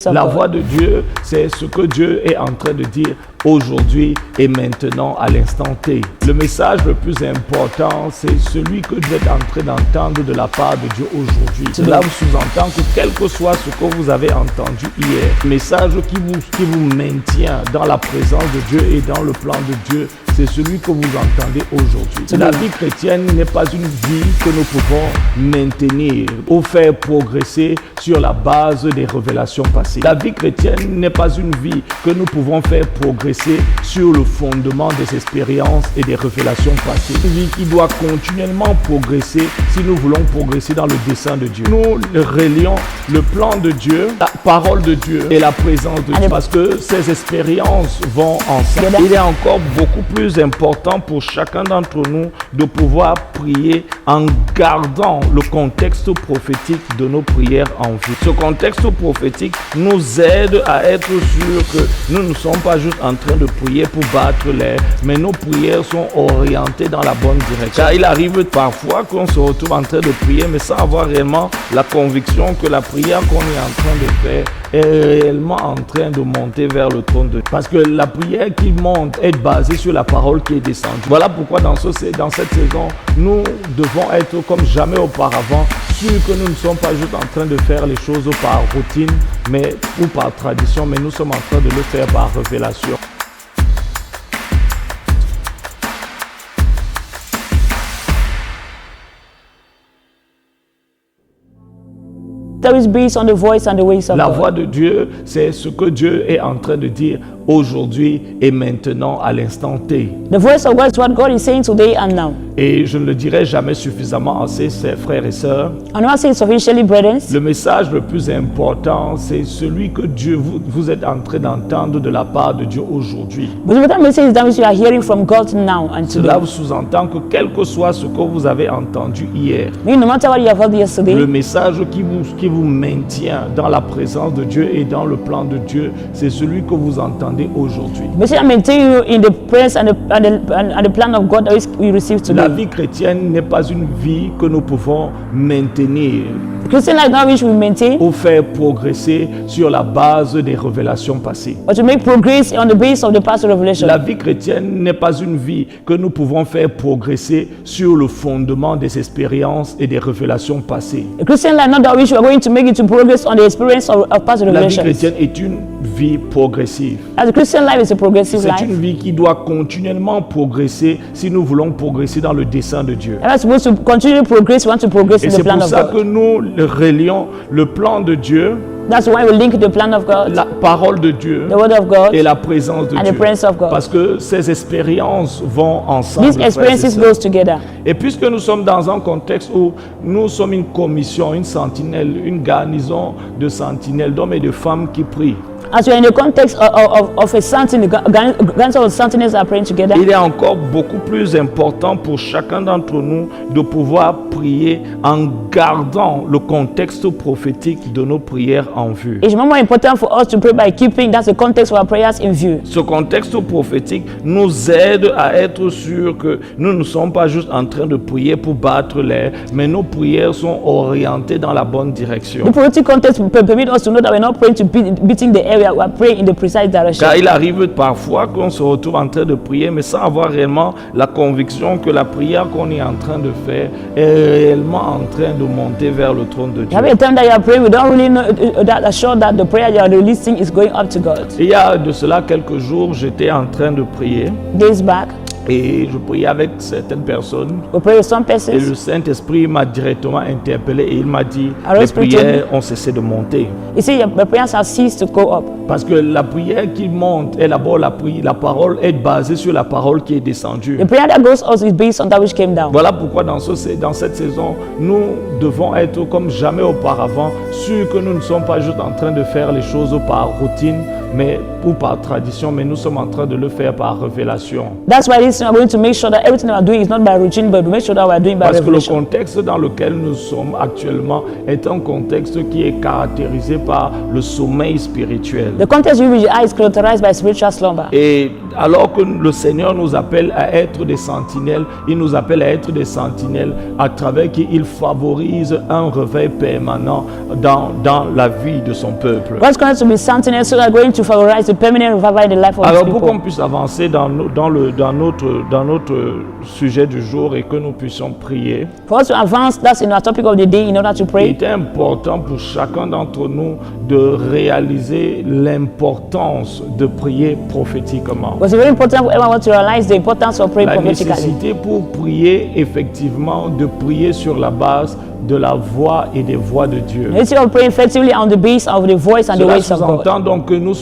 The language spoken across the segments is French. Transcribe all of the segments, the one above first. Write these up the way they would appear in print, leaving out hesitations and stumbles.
of La God. voix de Dieu, c'est ce que Dieu est en train de dire aujourd'hui et maintenant à l'instant T. Le message le plus important, c'est celui que vous êtes en train d'entendre de la part de Dieu aujourd'hui. Cela vous sous-entend que quel que soit ce que vous avez entendu hier, le message qui vous maintient dans la présence de Dieu et dans le plan de Dieu, c'est celui que vous entendez aujourd'hui. La vie chrétienne n'est pas une vie que nous pouvons maintenir ou faire progresser sur la base des révélations passées. La vie chrétienne n'est pas une vie que nous pouvons faire progresser sur le fondement des expériences et des révélations passées. Une vie qui doit continuellement progresser si nous voulons progresser dans le dessein de Dieu. Nous relions le plan de Dieu, la parole de Dieu et la présence de Dieu parce que ces expériences vont ensemble. Il est encore beaucoup plus important pour chacun d'entre nous de pouvoir prier en gardant le contexte prophétique de nos prières en vue. Ce contexte prophétique nous aide à être sûrs que nous ne sommes pas juste en train de prier pour battre l'air, mais nos prières sont orientées dans la bonne direction. Car il arrive parfois qu'on se retrouve en train de prier, mais sans avoir réellement la conviction que la prière qu'on est en train de faire est réellement en train de monter vers le trône de Dieu. Parce que la prière qui monte est basée sur la parole qui est descendue. Voilà pourquoi dans cette saison, nous devons être comme jamais auparavant sûrs que nous ne sommes pas juste en train de faire les choses par routine ou par tradition, mais nous sommes en train de le faire par révélation. That is based on the voice and the ways of La God. voix de Dieu, c'est ce que Dieu est en train de dire aujourd'hui et maintenant à l'instant T. The voice of God is what God is saying today and now. Et je ne le dirai jamais suffisamment assez, ses frères et sœurs. I never say it sufficiently, brethren. Le message le plus important, c'est celui que Dieu, vous êtes en train d'entendre de la part de Dieu aujourd'hui. But the better message is that which you are hearing from God now and today. Cela vous sous-entend que quel que soit ce que vous avez entendu hier, Meaning no matter what you have heard yesterday, le message qui vous maintient dans la présence de Dieu et dans le plan de Dieu, c'est celui que vous entendez aujourd'hui. the message I'm telling you in the presence and the plan of God that we receive today. La vie chrétienne n'est pas une vie que nous pouvons maintenir The Christian life now which we maintain, ou faire progresser sur la base des révélations passées. but to make progress on the basis of the past revelation. La vie chrétienne n'est pas une vie que nous pouvons faire progresser sur le fondement des expériences et des révélations passées. The Christian life not that which we are going to make it to progress on the experience of past La vie revelations. chrétienne est une vie progressive. As the Christian life is a progressive C'est life. une vie qui doit continuellement progresser si nous voulons progresser dans le dessein de Dieu. And we're supposed to continue to progress. We want to progress Et in the c'est plan pour of ça God. que nous relions le plan de Dieu, That's why we link the plan of God, la parole de Dieu the word of God, et la présence de and Dieu. the presence of God. Parce que ces expériences vont ensemble. These frères et experiences sœurs. goes together. Et puisque nous sommes dans un contexte où nous sommes une commission, une sentinelle, une garnison de sentinelles, d'hommes et de femmes qui prient, As we're in the context of a sentinel, guns of sentinels are praying together. il est encore beaucoup plus important pour chacun d'entre nous de pouvoir prier en gardant le contexte prophétique de nos prières en vue. It's more important for us to pray by keeping that's the context of our prayers in view. Ce contexte prophétique nous aide à être sûrs que nous ne sommes pas juste en train de prier pour battre l'air, mais nos prières sont orientées dans la bonne direction. The prophetic context will permit us to know that we're not praying to beating the area, we're praying in the precise direction. Car il arrive parfois qu'on se retrouve en train de prier, mais sans avoir réellement la conviction que la prière qu'on est en train de faire est réellement en train de monter vers le trône de Dieu. Every time that you are praying, we don't really know that assured that the prayer you are releasing is going up to God. Il y a de cela quelques jours, j'étais en train de prier Days back, et je priais avec certaines personnes. we pray with some Et persons. le Saint-Esprit m'a directement interpellé et il m'a dit Alors, les Esprit prières ont cessé de monter. You see, the prayers have ceased to go up. Parce que la prière qui monte, et d'abord la parole est basée sur la parole qui est descendue. The prayer that goes up is based on that which came down. Voilà pourquoi dans cette saison, nous devons être comme jamais auparavant, sûrs que nous ne sommes pas juste en train de faire les choses par routine ou par tradition, mais nous sommes en train de le faire par révélation. That's why this first thing, we're going to make sure that everything that we're doing is not by routine, but we make sure that we're doing by Parce que le revelation. contexte dans lequel nous sommes actuellement est un contexte qui est caractérisé par le sommeil spirituel. The context in which we are is characterized by spiritual slumber. Et alors que le Seigneur nous appelle à être des sentinelles, il nous appelle à être des sentinelles à travers qui il favorise un réveil permanent dans la vie de son peuple. God's going to be sentinel, so we're going to favorize the permanent revival in the life of His Alors pour people. qu'on puisse avancer dans notre sujet du jour et que nous puissions prier, For us to advance, that's in our topic of the day in order to il pray. est important pour chacun d'entre nous de réaliser l'importance de prier prophétiquement. It's very important for everyone to realize the importance of praying La prophetically. nécessité pour prier effectivement de prier sur la base de la voix et des voix de Dieu. Instead of praying effectively on the base of the voice and the Cela ways of God. sous-entend donc que nous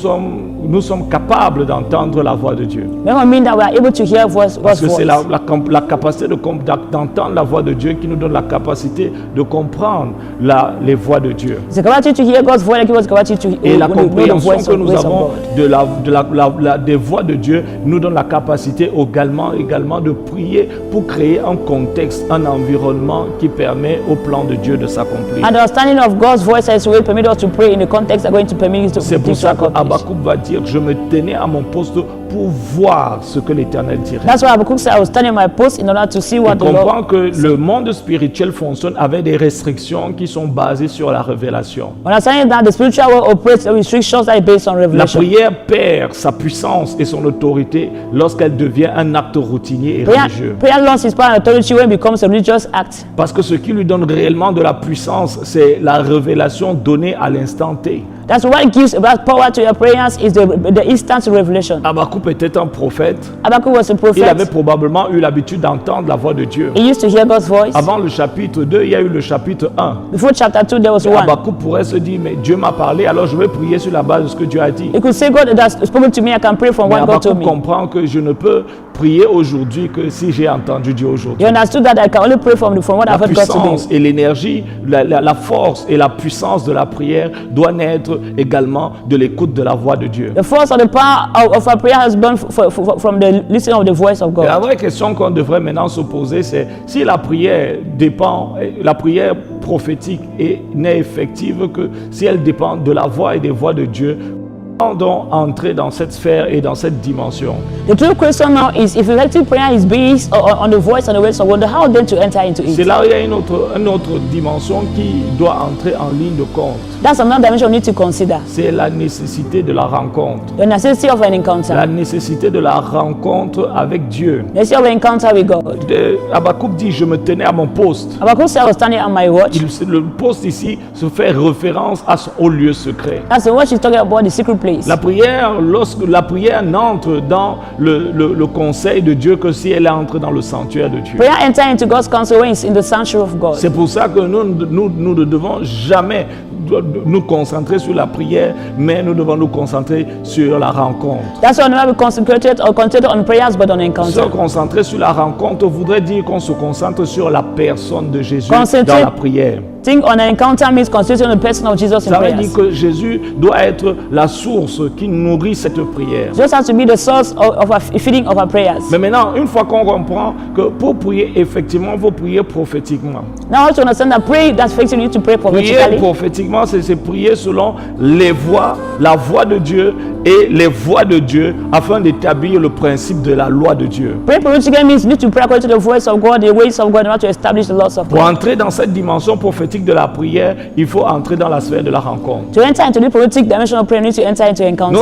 sommes capables d'entendre la voix de Dieu. That will mean that we are able to hear God's Parce que c'est voice. la capacité d'entendre la voix de Dieu qui nous donne la capacité de comprendre les voix de Dieu. It's the capacity to hear God's voice that gives us the capacity to Et la know the compréhension voice que of, nous ways of avons God. des voix de Dieu nous donne la capacité également de prier pour créer un contexte, un environnement qui permet au plan de Dieu de s'accomplir. And the understanding of God's voice as will permit us to pray in the context that are going to permit us to C'est pour things to ça accomplish. qu'Habakkuk va dire, je me tenais à mon poste pour voir ce que l'Éternel dirait. That's why Habakkuk said, I was standing my post in order to see what Il the Lord. comprend que le monde spirituel fonctionne avec des restrictions qui sont basées sur la révélation. Understanding that the spiritual world operates with restrictions that are based on La revelation. prière perd sa puissance et son autorité lorsqu'elle devient un acte routinier et religieux. Prayer loses its power and authority when it becomes a religious act. Parce que ce qui lui donne réellement de la puissance, c'est la révélation donnée à l'instant T. That's what gives that power to your prayers is the instant revelation. Habakkuk était un prophète. Habakkuk was a Il avait prophet. probablement eu l'habitude d'entendre la voix de Dieu. He used to hear God's voice. Avant le chapitre 2, il y a eu le chapitre 1. Before chapter 2, there was one. Habakkuk pourrait se dire, mais Dieu m'a parlé, alors je vais prier sur la base de ce que Dieu a dit. He could say, God has spoken to me, I can pray from Mais what God told Habakkuk me. comprend que je ne peux prier aujourd'hui que si j'ai entendu Dieu aujourd'hui. You understood that I can only pray from what La I've heard God puissance today. et l'énergie, la force et la puissance de la prière doit naître également de l'écoute de la voix de Dieu. The force or the power of our prayer has been from the listening of the voice of Et la God. vraie question qu'on devrait maintenant se poser, c'est si la prière prophétique n'est effective que si elle dépend de la voix et des voix de Dieu. Comment donc entrer dans cette sphère et dans cette dimension? The true question now is if effective prayer is based on the voice and the ways of God, how then to enter into C'est it? là où il y a une autre dimension qui doit entrer en ligne de compte. That's another dimension we need to consider. C'est la nécessité de la rencontre. The necessity of an encounter. La nécessité de la rencontre avec Dieu. The necessity of an encounter with God. Habakkuk dit, je me tenais à mon poste. Habakkuk said, I was standing on my watch. Le poste ici se fait référence au lieu secret. That's the watch he's talking about, the secret place. Lorsque la prière n'entre dans le conseil de Dieu que si elle entre dans le sanctuaire de Dieu. Prayer enter into God's counsel when it's in the sanctuary of God. C'est pour ça que nous ne devons jamais nous concentrer sur la prière, mais nous devons nous concentrer sur la rencontre. That's why we concentrated on prayers but on Se encounter. concentrer sur la rencontre voudrait dire qu'on se concentre sur la personne de Jésus Concentrer- dans la prière. Think on an encounter means concentrating on the person of Jesus in Ça veut prayers. dire que Jésus doit être la source qui nourrit cette prière. Jesus has to be the source of our feeding of our prayers. Mais maintenant, une fois qu'on comprend que pour prier effectivement, il faut prier prophétiquement. Now also understand that pray that's effective, you need to pray Prier prophetically. prophétiquement, c'est prier selon les voix, la voix de Dieu et les voix de Dieu afin d'établir le principe de la loi de Dieu. Pray prophetically means you need to pray according to the voice of God, the ways of God, in order to establish the laws of Pour God. entrer dans cette dimension prophétique de la prière, il faut entrer dans la sphère de la rencontre. To enter into the prophetic dimension of prayer, you need to enter into encounter.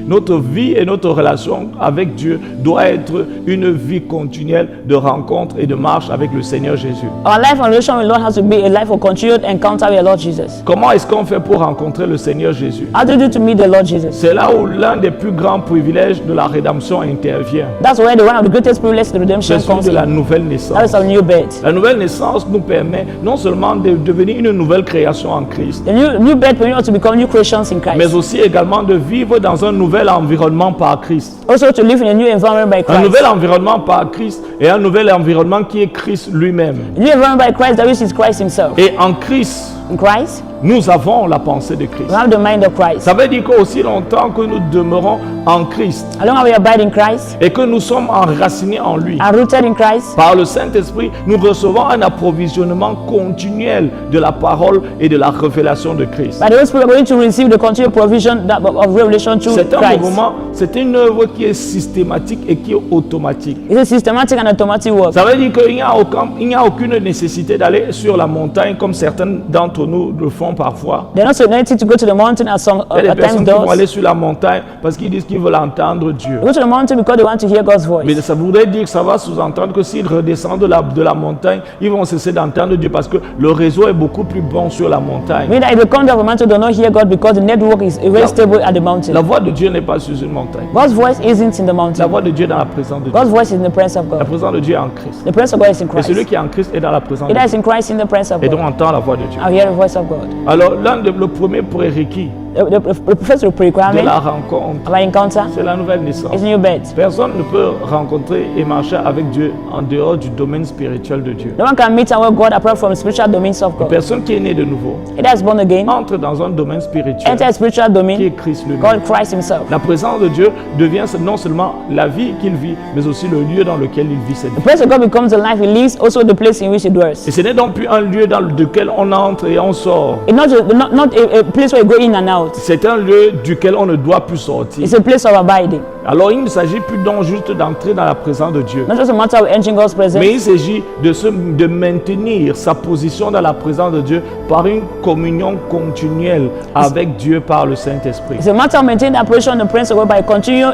Notre vie et notre relation avec Dieu doit être une vie continuelle de rencontre et de marche avec le Seigneur Jésus. Our life and relation with the Lord has to be a life of continued encounter with the Lord Jesus. Comment est-ce qu'on fait pour rencontrer le Seigneur Jésus? How do you do to meet the Lord Jesus? C'est là où l'un des plus grands privilèges de la rédemption intervient. That's where one of the greatest privileges of the redemption C'est celui comes de la in. nouvelle That naissance. is our new birth. La nouvelle naissance nous permet non seulement de devenir une nouvelle création en Christ, The new birth permits us to become new creations in mais Christ. aussi également de vivre dans un nouvel environnement par Christ. Also to live in a new environment by Un Christ. nouvel environnement par Christ et un nouvel environnement qui est Christ lui-même. A new environment by Christ, that which is Christ himself. Et en Christ, In Christ, nous avons la pensée de Christ. We have the mind of Christ. Ça veut dire qu'aussi longtemps que nous demeurons en Christ As long as we abide in Christ, et que nous sommes enracinés en lui, are rooted in Christ, par le Saint-Esprit, nous recevons un approvisionnement continuel de la parole et de la révélation de Christ. by the Holy Spirit, we are going to receive the continual provision of revelation through C'est un Christ. mouvement, c'est une œuvre qui est systématique et qui est automatique. It's a systematic and automatic work. Ça veut dire qu'il n'y a aucune nécessité d'aller sur la montagne comme certains d'entre nous le font parfois. They're not so necessary to go to the mountain as some Il y a at des times personnes qui vont does. aller sur la montagne parce qu'ils disent qu'ils veulent entendre Dieu. They go to the mountain because they want to hear God's Mais voice. ça voudrait dire que ça va sous-entendre que s'ils redescendent de la montagne, ils vont cesser d'entendre Dieu parce que le réseau est beaucoup plus bon sur la montagne. Meaning that if they come down from the mountain, they do not hear God because the network is very stable at the mountain. La voix de Dieu n'est pas sur une montagne. God's voice isn't in the La mountain. voix de Dieu est dans la présence de Dieu. God's voice is in the presence of La God. présence de Dieu est en Christ. The presence of God is in Et Christ. celui qui est en Christ est dans la présence It de is Dieu. in Christ in the presence of Et donc God. entend la voix de Dieu. I hear the voice of God. Alors le premier prérequis The first de requirement la rencontre, of our encounter c'est la nouvelle naissance. is new birth. Personne ne peut rencontrer et marcher avec Dieu en dehors du domaine spirituel de Dieu. No one can meet and work God apart from spiritual domains of God. Personne qui est né de nouveau It is born again, entre dans un domaine spirituel enter a spiritual qui domain est Christ lui-même. called Christ Himself. La présence de Dieu devient non seulement la vie qu'il vit, mais aussi le lieu dans lequel il vit cette vie. The presence of God becomes a life He lives, also the place in which He dwells. Et ce n'est donc plus un lieu dans lequel on entre et on sort. It's not a place where you go in and out. C'est un lieu duquel on ne doit plus sortir. It's a place of abiding. Alors il ne s'agit plus donc juste d'entrer dans la présence de Dieu, Not just a matter of entering God's presence, mais il s'agit de maintenir sa position dans la présence de Dieu par une communion continuelle avec Dieu par le Saint-Esprit. it's a matter of maintaining that position in the presence of God by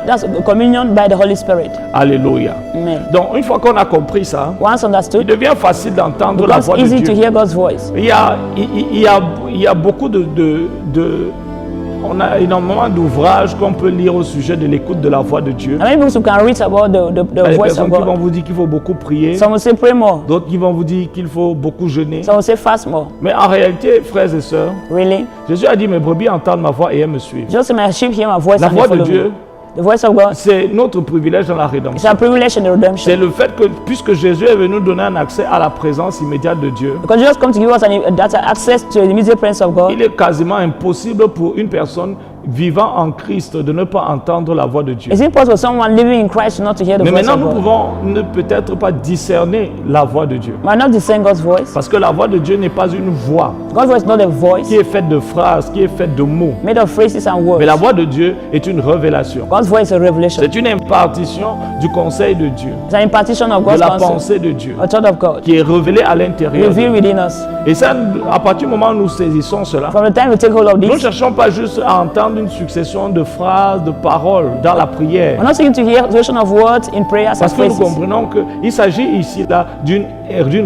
that's communion by the Holy Spirit. Alléluia. Amen. Donc une fois qu'on a compris ça, Once il understood, devient facile d'entendre it la becomes voix de easy to Dieu. hear God's voice. Il y a beaucoup on a énormément d'ouvrages qu'on peut lire au sujet de l'écoute de la voix de Dieu. And many people can read about Il y a the des voice of personnes qui vont God. vous dire qu'il faut beaucoup prier, Some will say pray more. d'autres qui vont vous dire qu'il faut beaucoup jeûner. Some will say fast more. Mais en réalité, frères et sœurs, Really? Jésus a dit, mes brebis entendent ma voix et elles me suivent. Just my sheep hear my voice La and they voix de follow Dieu, me. The voice of God c'est notre privilège dans la is rédemption. our privilege in the C'est redemption. le fait que, puisque Jésus est venu nous donner un accès à la présence immédiate de Dieu, Because Jesus come to give us that access to the immediate presence of God. il est quasiment impossible pour une personne vivant en Christ de ne pas entendre la voix de Dieu. It's impossible for someone living in Christ not to hear the Mais voice maintenant, of nous God. pouvons ne peut-être pas discerner la voix de Dieu. We are not discerning God's voice. Parce que la voix de Dieu n'est pas une voix God's voice is not a voice qui est faite de phrases, qui est faite de mots. made of phrases and words. Mais la voix de Dieu est une révélation. God's voice is a revelation. C'est une impartition du conseil de Dieu, It's an impartition of de God's la counsel, pensée de Dieu, a thought of God, qui est révélée à l'intérieur. de revealed nous. within us. Et ça, à partir du moment où nous saisissons cela, From the time we take hold of nous ne this, cherchons pas juste à entendre une succession de phrases, de paroles dans la prière. we're not seeking to hear the of words in prayers and Parce que nous phrases. comprenons qu'il s'agit ici là d'une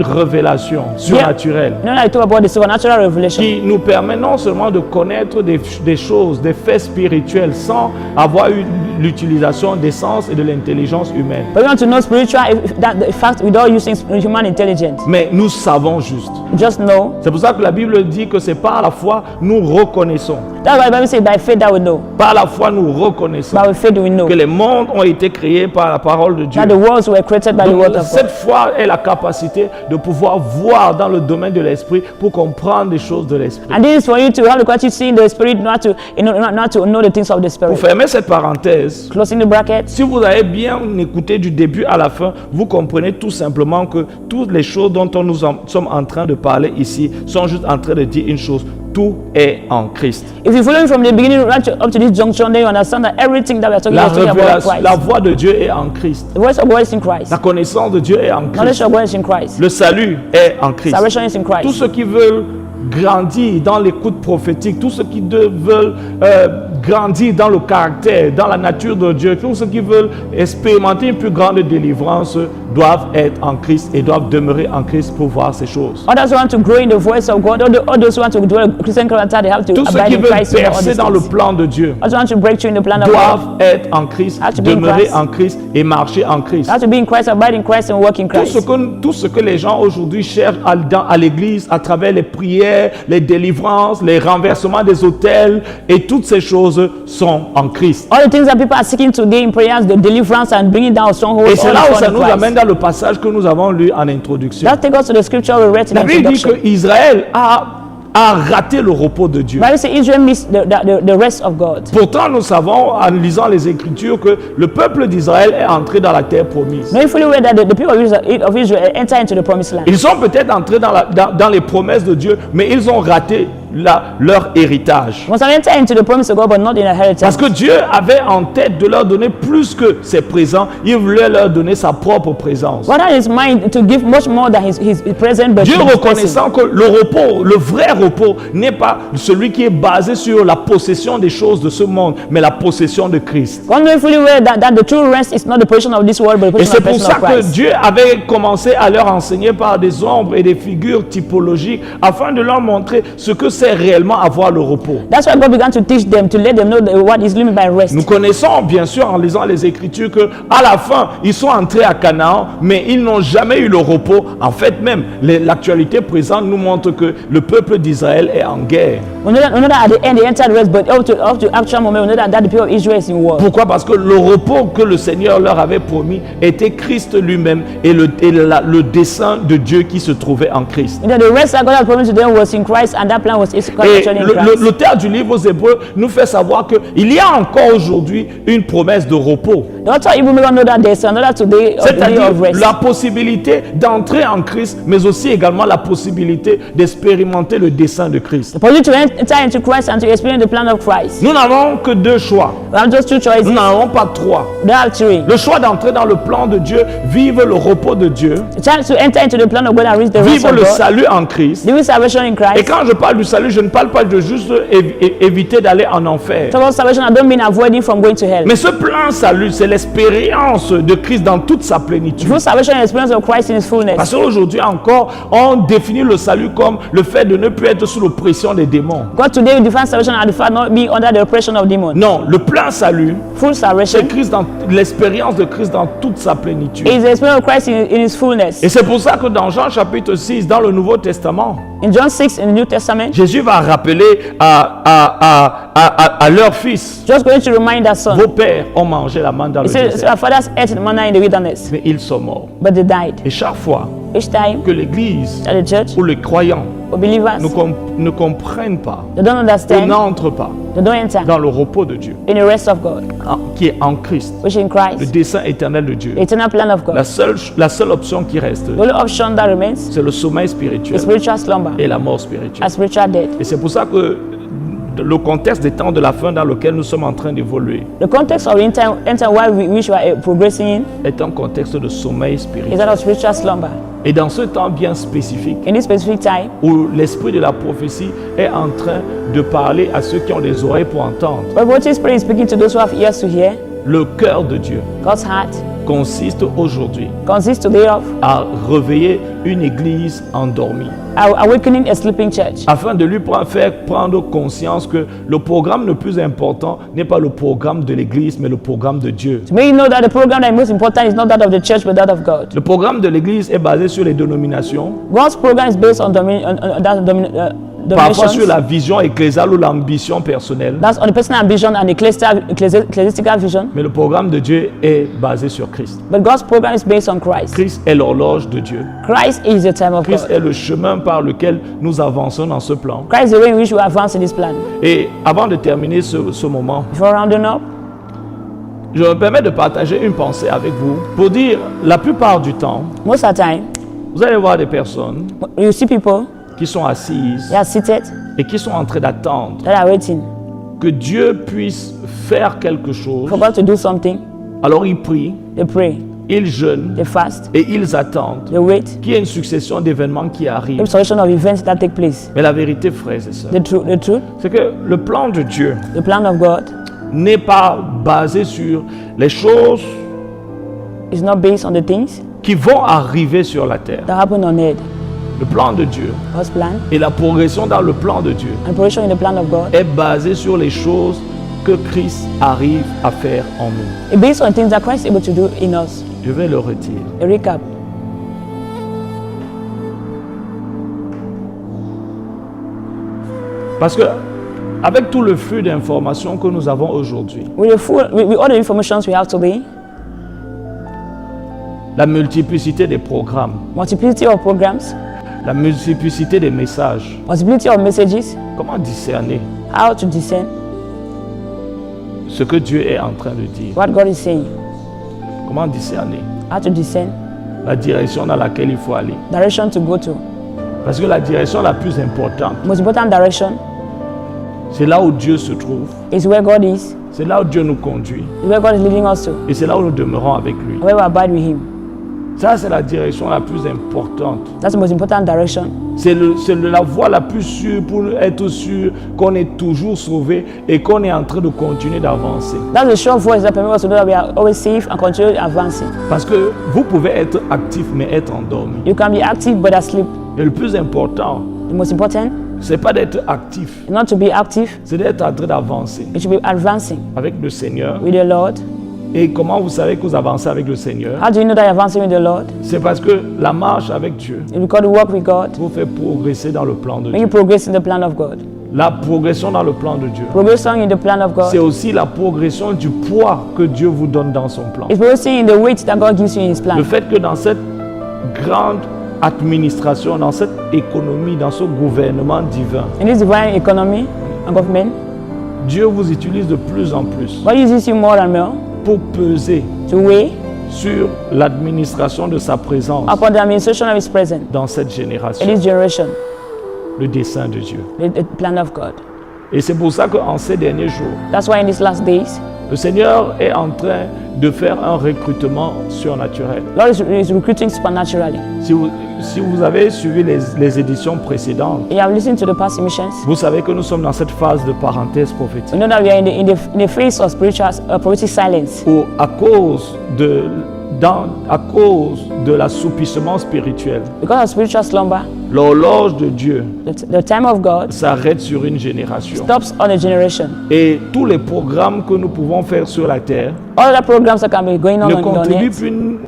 révélation surnaturelle You know, I talk about the supernatural revelation qui nous permet non seulement de connaître des choses, des faits spirituels sans avoir eu l'utilisation des sens et de l'intelligence humaine. but we want to know spiritual the fact without using human intelligence. Mais nous savons juste. Just know. C'est pour ça que la Bible dit que c'est par la foi nous reconnaissons. That's why the Bible says by faith that we know. Par la foi nous reconnaissons By faith we know que les mondes ont été créés par la parole de Dieu. that the worlds were created by the Donc, word of cette God. foi est la capacité de pouvoir voir dans le domaine de l'esprit pour comprendre des choses de l'esprit. And this is for you to have the quality to see in the spirit, not to know the things of the Pour spirit. fermer cette parenthèse, Closing the bracket. si vous avez bien écouté du début à la fin, vous comprenez tout simplement que toutes les choses dont nous sommes en train de parler ici sont juste en train de dire une chose. Tout est en Christ. If you follow me from the beginning right up to this junction, then you understand that everything that we are talking La about is talking about révélation, Christ. la voix de Dieu est en Christ. The voice of God is in Christ. La connaissance de Dieu est en Knowledge Christ. of God is in Christ. Le salut est en Christ. Salvation is in Tous Christ. ceux qui veulent grandir dans l'écoute prophétique, tous ceux qui veulent grandir dans le caractère, dans la nature de Dieu, tous ceux qui veulent expérimenter une plus grande délivrance doivent être en Christ et doivent demeurer en Christ pour voir ces choses. Others who want to grow in the voice of God, all those who want to dwell Christian character, they have to Tous ceux abide qui in veulent Christ. And all percer these dans le things. plan de Dieu Others want to break through in the plan of God. doivent être en Christ, Have to be in demeurer Christ. en Christ et marcher en Christ. Have to be in Christ, abide in Christ, and work in Christ. Tout ce que les gens aujourd'hui cherchent à l'église à travers les prières, les délivrances, les renversements des autels et toutes ces choses sont en Christ. All the things that people are seeking today in prayers, the deliverance and bringing down strongholds, Et c'est all là où is ça found in nous Christ. amène dans le passage que nous avons lu en introduction. That takes us to the scripture we read in La Bible dit introduction. qu'Israël a a raté le repos de Dieu. Bible says Israel missed the rest of God. Pourtant, nous savons en lisant les Écritures que le peuple d'Israël est entré dans la terre promise. Knowing fully well that the people of Israel enter into the promised land. Ils sont peut-être entrés dans les promesses de Dieu, mais ils ont raté leur héritage. Once I enter into the promise of God, but not in inheritance. Parce que Dieu avait en tête de leur donner plus que ses présents, il voulait leur donner sa propre présence. God had his mind to give much more than his present. But Dieu reconnaissant que le repos, le vrai repos, n'est pas celui qui est basé sur la possession des choses de ce monde, mais la possession de Christ. God knowing fully well that the true rest is not the possession of this world, but the Et possession c'est of the pour person ça of que Christ. Dieu avait commencé à leur enseigner par des ombres et des figures typologiques afin de leur montrer ce que c'est réellement avoir le repos. That's why God began to teach them, to let them know what is meant by rest. Nous connaissons bien sûr en lisant les Écritures que à la fin ils sont entrés à Canaan, mais ils n'ont jamais eu le repos. En fait même l'actualité présente nous montre que le peuple d'Israël est en guerre. We know that at the end they entered rest, but up to actual moment we know that the people of Israel is in war. Pourquoi? Parce que le repos que le Seigneur leur avait promis était Christ lui-même et le dessein de Dieu qui se trouvait en Christ. You know, the rest that God had promised to them was in Christ, and that plan was Et actually in Christ. l'auteur du livre aux Hébreux nous fait savoir qu'il y a encore aujourd'hui une promesse de repos. The author even make us know that there's another day C'est-à-dire of rest. la possibilité d'entrer en Christ, mais aussi également la possibilité d'expérimenter le dessein de Christ. The possibility to enter into Christ and to experience the plan of Christ. Nous n'avons que deux choix. We have just two choices. Nous n'en avons pas trois. We don't have three. Le choix d'entrer dans le plan de Dieu, vivre le repos de Dieu, The chance to enter into the plan of God and reach the rest vivre of le God. salut en Christ. Living salvation in Et Christ. quand je parle du salut, je ne parle pas de juste éviter d'aller en enfer. Talk about salvation, I don't mean avoiding from going to hell. Mais ce plan salut, c'est l'expérience de Christ dans toute sa plénitude. Full salvation and experience of Christ in his fullness. Parce qu'aujourd'hui encore, on définit le salut comme le fait de ne plus être sous l'oppression des démons. God today defines salvation as the fact not being under the oppression of demons. Non, le plein salut, Full salvation c'est Christ dans l'expérience de Christ dans toute sa plénitude. is the experience of Christ in his fullness. Et c'est pour ça que dans Jean chapitre 6, dans le Nouveau Testament, In John 6 in the New Testament, Jésus va rappeler à leur fils, just going to remind that son. vos pères ont mangé la manne dans He le said, désert, our fathers ate the manna in the wilderness, mais ils sont morts. but they died. Et chaque fois Each time que l'Église that the church ou les croyants or believers, ne comprennent pas they don't ou understand, n'entrent pas they don't enter dans le repos de Dieu, in the rest of God, qui est en Christ, which in le Christ, dessein éternel de Dieu, the eternal plan of God. la seule option qui reste, The only option that remains c'est le sommeil is spirituel spiritual slumber, et la mort spirituelle. a spiritual death. Et c'est pour ça que le contexte des temps de la fin dans lequel nous sommes en train d'évoluer The context of the enter while which we are progressing in est un contexte de sommeil is spirituel. that of spiritual slumber. Et dans ce temps bien spécifique, In this specific time, où l'esprit de la prophétie est en train de parler à ceux qui ont des oreilles pour entendre, but what His Spirit is speaking to those who have ears to hear, le cœur de Dieu God's heart consiste aujourd'hui consists today of à réveiller une église endormie, awakening a sleeping church, afin de lui faire prendre conscience que le programme le plus important n'est pas le programme de l'église, mais le programme de Dieu. to make you know that the program that is most important is not that of the church but that of God. Le programme de l'église est basé sur les dénominations, God's program is based on parfois sur dominations. la vision ecclésiale ou l'ambition personnelle, That's on the personal ambition and ecclesiastical vision. mais le programme de Dieu est basé sur Christ. But God's program is based on Christ. Christ est l'horloge de Dieu. Christ is the time of Christ God. est le chemin par lequel nous avançons dans ce plan. Christ is the way in which we advance in this plan. Et avant de terminer ce moment, Before rounding up, je me permets de partager une pensée avec vous pour dire, la plupart du temps, most of the time, vous allez voir des personnes you see people, qui sont assises they are seated, et qui sont en train d'attendre that are waiting que Dieu puisse faire quelque chose. for God to do something. Alors ils prient, They pray, ils jeûnent they fast, et ils attendent they wait. qu'il y ait une succession d'événements qui arrivent. A succession of events that take place. Mais la vérité, frères et sœurs, The truth, c'est que le plan de Dieu the plan of God n'est pas basé sur les choses is not based on the things qui vont arriver sur la terre. that happen on earth. Le plan de Dieu God's plan et la progression dans le plan de Dieu and progression in the plan of God est basée sur les choses que Christ arrive à faire en nous. is based on things that Christ is able to do in us. Je vais le retirer. A recap. Parce que avec tout le flux d'informations que nous avons aujourd'hui, With all the information we have today, la multiplicité des programmes, multiplicity of programs, La multiplicité des messages. Possibility of messages. Comment discerner How to discern ce que Dieu est en train de dire? what God is saying. Comment discerner How to discern la direction dans laquelle il faut aller? direction to go to. Parce que la direction la plus importante, Most important direction c'est là où Dieu se trouve. is where God is. C'est là où Dieu nous conduit. Is where God is leading us to. Et c'est là où nous demeurons avec lui. Where we abide with Him. Ça, c'est la direction la plus importante. That's the most important direction. C'est la voie la plus sûre pour être sûr qu'on est toujours sauvé et qu'on est en train de continuer d'avancer. That's the sure voice that permits us to know that we are always safe and continue advancing. Parce que vous pouvez être actif mais être endormi. You can be active but asleep. Et le plus important, The most important c'est pas d'être actif, is not to be active, c'est d'être en train d'avancer it should be advancing avec le Seigneur. with the Lord. Et comment vous savez que vous avancez avec le Seigneur? How do you know that you're advancing with the Lord? C'est parce que la marche avec Dieu It's because you walk with God. vous fait progresser dans le plan de When you Dieu. progress in the plan of God. La progression dans le plan de Dieu, Progressing in the plan of c'est God. aussi la progression du poids que Dieu vous donne dans son plan. It's progressing in the weight that God gives you in His Le plan. fait que dans cette grande administration, dans cette économie, dans ce gouvernement divin, In this divine economy and government, Dieu vous utilise de plus en plus God uses you more and more pour peser to weigh sur l'administration de sa présence upon the administration of His presence dans cette in génération, this generation, le dessein de Dieu. the plan of God. Et c'est pour ça qu'en ces derniers jours, That's why in these last days, le Seigneur est en train de faire un recrutement surnaturel. Lord is recruiting supernaturally. Si vous avez suivi les éditions précédentes, You have listened to the past emissions. vous savez que nous sommes dans cette phase de parenthèse We prophétique. know that we are in the phase of spiritual prophetic silence. Où à cause de l'assoupissement spirituel, Because of spiritual slumber, l'horloge de Dieu the time of God s'arrête sur une génération. stops on a generation. Et tous les programmes que nous pouvons faire sur la terre All the programs that can be going on ne on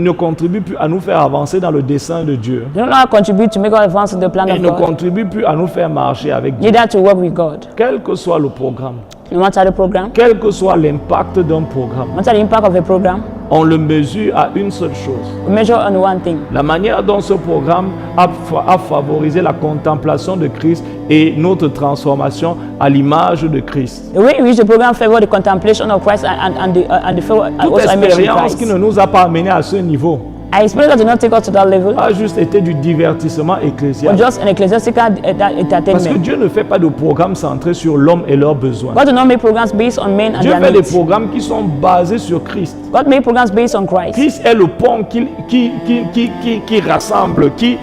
it contribuent plus à nous faire avancer dans le dessein de Dieu. do not contribute to make us advance in the plan Et of ne God, contribuent plus à nous faire marcher avec Dieu. neither to work with God. Quel que soit le programme, No matter the program, quel que soit l'impact d'un programme, no matter the impact of a program, on le mesure à une seule chose. we measure on one thing. La manière dont ce programme a favorisé la contemplation de Christ et notre transformation à l'image de Christ. The way in which the program favor the contemplation of Christ and the favor Toute also image of expérience Christ. qui ne nous a pas amenés à ce niveau I experience that did not take us to that level, a juste été du divertissement but ecclésial. just an ecclesiastical Parce que entertainment. Dieu ne fait pas de programme centré sur l'homme et leurs besoins. God did not make programs based on men and Dieu their fait des needs. programmes qui sont basés sur Christ. God made programs based on Christ. Christ est le pont qui rassemble, qui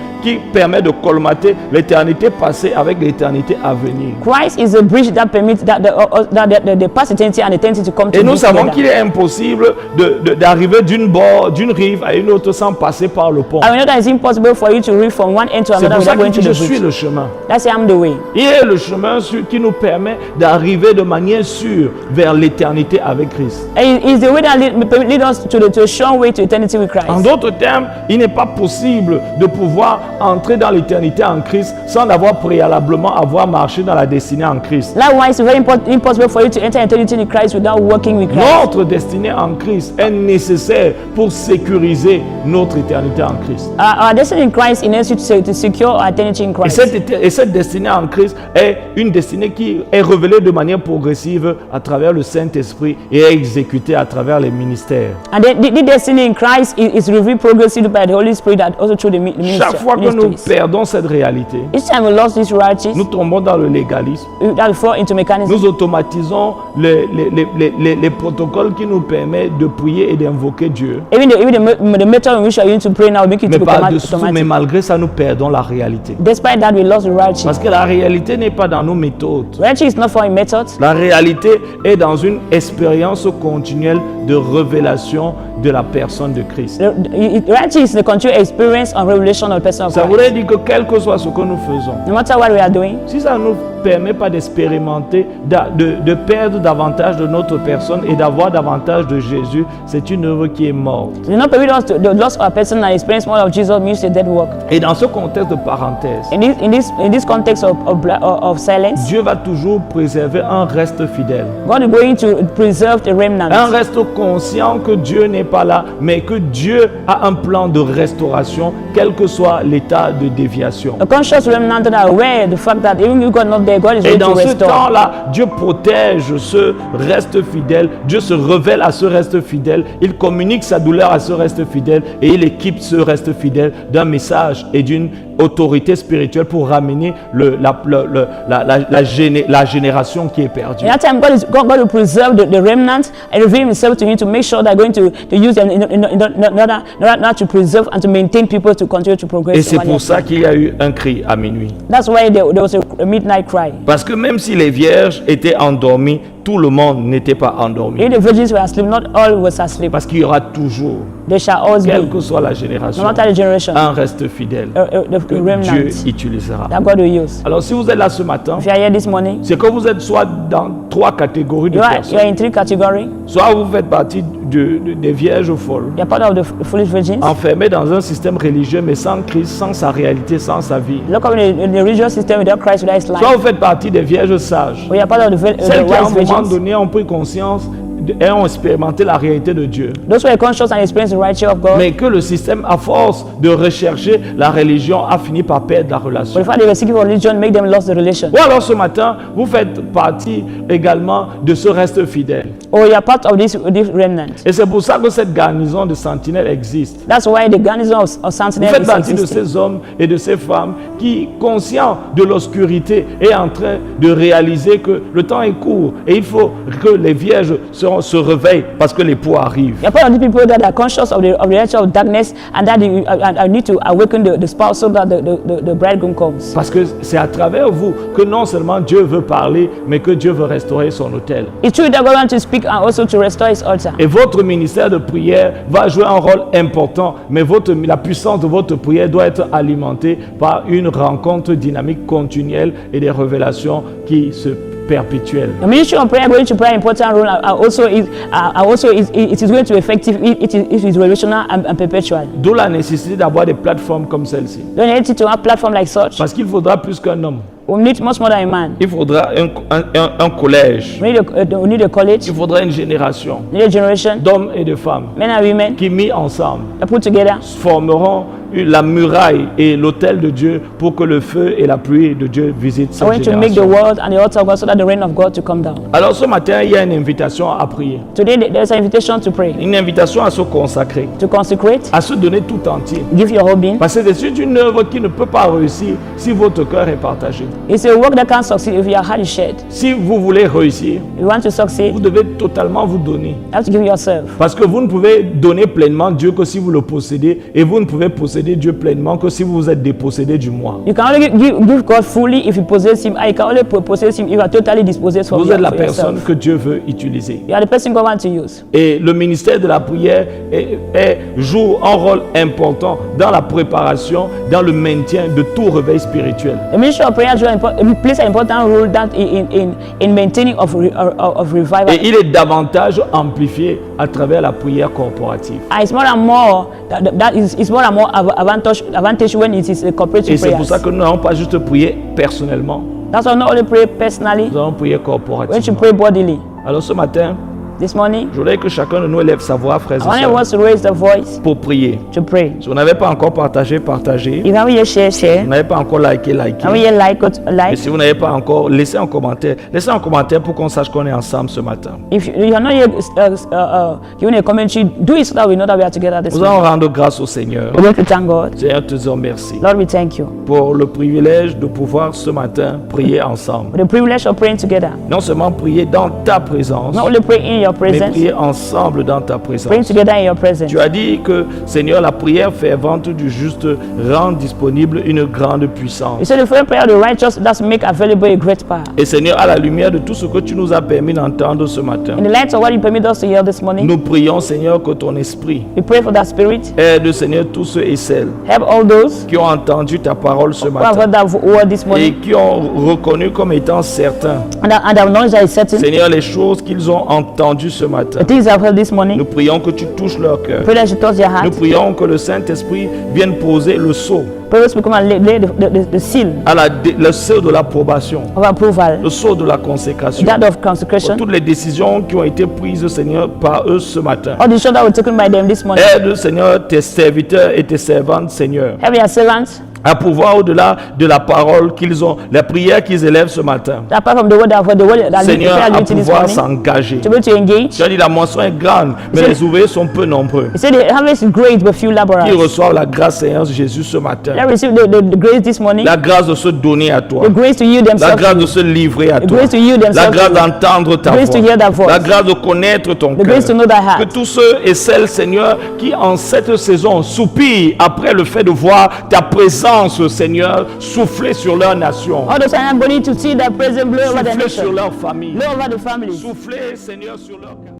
permet de colmater l'éternité passée avec l'éternité à venir. Christ is the bridge that permits that the past eternity and eternity to come Et nous together. savons qu'il est impossible d'arriver d'une rive à une autre sans passer par le pont. And we know that it's impossible for you to read from one end to C'est another pour ça without qu'il going to dit the je suis bridge. le chemin. That's I'm the way. Il est le chemin qui nous permet d'arriver de manière sûre vers l'éternité avec Christ. And it's the way that lead us to the sure way to eternity with En Christ. d'autres termes, il n'est pas possible de pouvoir entrer dans l'éternité en Christ sans avoir préalablement avoir marché dans la destinée en Christ. Likewise, it's very impossible for you to enter eternity in Christ without working with Christ. Notre destinée en Christ est nécessaire pour sécuriser notre éternité en Christ. Our destiny in Christ enables you to secure our eternity in Et Christ. cette destinée en Christ est une destinée qui est révélée de manière progressive à travers le Saint-Esprit et est exécutée à travers les ministères. And the destiny in Christ is revealed progressively by the Holy Spirit that also through the Chaque fois que nous ministries. perdons cette réalité, Each time we lost this reality, nous tombons dans le légalisme. that fall into mechanism. Nous automatisons les protocoles qui nous permettent de prier et d'invoquer Dieu. Even the method in which you are using to pray now make it Mais to become par-dessous, mais automatic. malgré ça, nous perdons la réalité. Despite that, we lost the reality. Parce que la réalité n'est pas dans nos méthodes. Reality is not for a method. La réalité est dans une expérience continuelle de révélation de la personne de Christ. Reality is the continued experience and revelation of the person of Ça Christ. voudrait dire que quel que soit ce que nous faisons, No matter what we are doing, si ça nous permet pas d'expérimenter, de perdre davantage de notre personne et d'avoir davantage de Jésus, c'est une œuvre qui est morte. It does not permit us to lose our person and experience more of Jesus means a dead work. Et dans ce contexte de parenthèse, In this context of silence, Dieu va toujours préserver un reste fidèle. God is going to preserve the remnant. Un reste conscient que Dieu n'est pas là, mais que Dieu a un plan de restauration, quel que soit l'état de déviation. A conscious remnant that are aware of the fact that even if God is not there, God is Et ready to dans ce restore. temps-là, Dieu protège ce reste fidèle, Dieu se révèle à ce reste fidèle, il communique sa douleur à ce reste fidèle et il équipe ce reste fidèle d'un message et d'une autorité spirituelle pour ramener la génération qui est perdue. In that time, God will preserve the remnant and reveal Himself to him to make sure they're going to use them in order to preserve and to maintain people to continue to progress. Et c'est pour ça qu'il y a eu un cri à minuit. That's why there was a midnight cry. Parce que même si les vierges étaient endormies, tout le monde n'était pas endormi. If the virgins were asleep, not all was asleep. Parce qu'il y aura toujours, They shall always quelle be, que soit la no génération, matter the generation, un reste fidèle the que Dieu remnant utilisera. that God will use. Alors si vous êtes là ce matin, If you are here this morning, c'est que vous êtes soit dans trois catégories de you are personnes. in three categories. Soit vous faites partie des vierges folles, You are part of the foolish virgins. enfermées dans un système religieux mais sans Christ, sans sa réalité, sans sa vie. Look up in the religious system without Christ, without His life. Soit vous faites partie des vierges sages, We are part of the celles qui à un wise moment virgins. donné ont pris conscience et ont expérimenté la réalité de Dieu. Those who are conscious and experience the righteousness of God. Mais que le système, à force de rechercher la religion, a fini par perdre la But relation. the fact they were seeking for religion make them lost the relation. Ou alors ce matin, vous faites partie également de ce reste fidèle. Or you are part of this remnant. Et c'est pour ça que cette garnison de sentinelles existe. That's why the garrison of Vous Sentinel faites is partie de existing. ces hommes et de ces femmes qui, conscients de l'obscurité, est en train de réaliser que le temps est court et il faut que les vierges se réveillent parce que l'époux arrive. You are part of the people that are conscious of the nature of darkness and that I need to awaken the spouse so that the bridegroom comes. Parce que c'est à travers vous que non seulement Dieu veut parler, mais que Dieu veut restaurer son autel. It's true that God wants to speak and also to restore His altar. Et votre ministère de prière va jouer un rôle important, mais la puissance de votre prière doit être alimentée par une rencontre dynamique continuelle et des révélations qui se perpétuelles. The ministry of prayer is going to play an important role and also it is going to be effective if it is relational and perpetual. D'où la nécessité d'avoir des plateformes comme celle-ci. Don't you need to have a platform like such? Parce qu'il faudra plus qu'un homme. We need much more than a man. Il faudra un collège. We need a college, Il faudra une génération we need a generation, d'hommes et de femmes men and women, qui, mis ensemble, that put together formeront la muraille et l'autel de Dieu pour que le feu et la pluie de Dieu visitent are cette going to make the génération. world and the altar of God so that the rain of God to come down. Alors ce matin, il y a une invitation à prier. Today there's an invitation to pray, Une invitation à se consacrer, to consecrate, à se donner tout entier. give your whole being. Parce que c'est une œuvre qui ne peut pas réussir si votre cœur est partagé. It's a work that can't succeed if your heart is shared. Si vous voulez réussir, If you want to succeed, vous devez totalement vous donner. you have to give yourself. Parce que vous ne pouvez donner pleinement Dieu que si vous le possédez, et vous ne pouvez posséder Dieu pleinement que si vous vous êtes dépossédé du moi. You can only give God fully if you possess Him, and you can only possess Him if you are totally dispossessed for Vous êtes la for personne yourself. que Dieu veut utiliser. You are the person God wants to use. Et le ministère de la prière joue un rôle important dans la préparation, dans le maintien de tout réveil spirituel. The ministry of prayer plays an important role that in maintaining of revival. Et il est davantage amplifié à travers la prière corporative. And it's more and more it's more and more advantage when it is a Et cooperative c'est pour ça prayer. que nous n'allons pas juste prier personnellement, That's why not only pray personally, nous allons prier we should corporativement. pray bodily. Alors ce matin, This morning, je voudrais que chacun de nous élève sa voix, frères I want et everyone sœurs, to raise their voice pour prier. to pray. Si vous n'avez pas encore partagé, partagez. If you haven't yet share, Si share. vous n'avez pas encore liké, Haven't likez. yet like, Et like. si vous n'avez pas encore, laissez un commentaire. Laissez un commentaire pour qu'on sache qu'on est ensemble ce matin. If you are not yet giving a commentary, do it so that we know that we are together this Nous morning. allons rendre grâce au Seigneur. We're going to thank God. Seigneur, te disons merci Lord, we thank you pour le privilège de pouvoir ce matin prier ensemble. for the privilege of praying together. Non seulement prier dans ta présence, Not only pray in your mais presence, prier ensemble dans ta praying présence. together in your presence. Tu as dit que, Seigneur, la prière fervente du juste rend disponible une grande You puissance. said the fervent prayer of the righteous does make available a great power. Et Seigneur, à la lumière de tout ce que tu nous as permis d'entendre ce matin, In the light of what you permit us to hear this morning, nous prions, Seigneur, que ton esprit we pray for that spirit. aide, Seigneur, tous ceux et celles Help all those qui ont entendu ta parole ce who have matin heard that word this et morning qui ont reconnu comme étant certains, and have knowledge that is certain. Seigneur, les choses qu'ils ont entendues ce matin. The things I've heard this morning, Nous prions que tu touches leur cœur. pray that you touch their Nous heart. prions que le Saint-Esprit vienne poser le sceau, Pray that we come and lay the seal le sceau de l'approbation, of approval, le sceau de la consécration. that of Pour consecration. toutes les décisions qui ont été prises, Seigneur, par eux ce matin. All the decisions that were taken by them this morning. Aide, Seigneur, tes serviteurs et tes servantes, Seigneur, Help your servants, à pouvoir au-delà de la parole qu'ils ont, la prière qu'ils élèvent ce matin. apart from the word that Seigneur, à this pouvoir morning, s'engager. to be able to engage. Tu as dit la moisson est grande, mais les ouvriers sont peu nombreux. He said the harvest is great, but few Qu'ils laborers. reçoivent la grâce, Seigneur Jésus, ce matin. Let receive the grace this morning, La grâce de se donner à toi. the grace to yield La themselves, grâce de se livrer à the toi. grace to yield La themselves, grâce to you, d'entendre ta grace to voix. hear that voice, La grâce de connaître ton the cœur. grace to know thy Que heart. tous ceux et celles, Seigneur, qui en cette saison soupirent après le fait de voir ta présence, Seigneur, souffler sur leur nation, All those are going to see that present blow over the souffler sur nation, leur famille, blow over the families. souffler, Seigneur, sur leur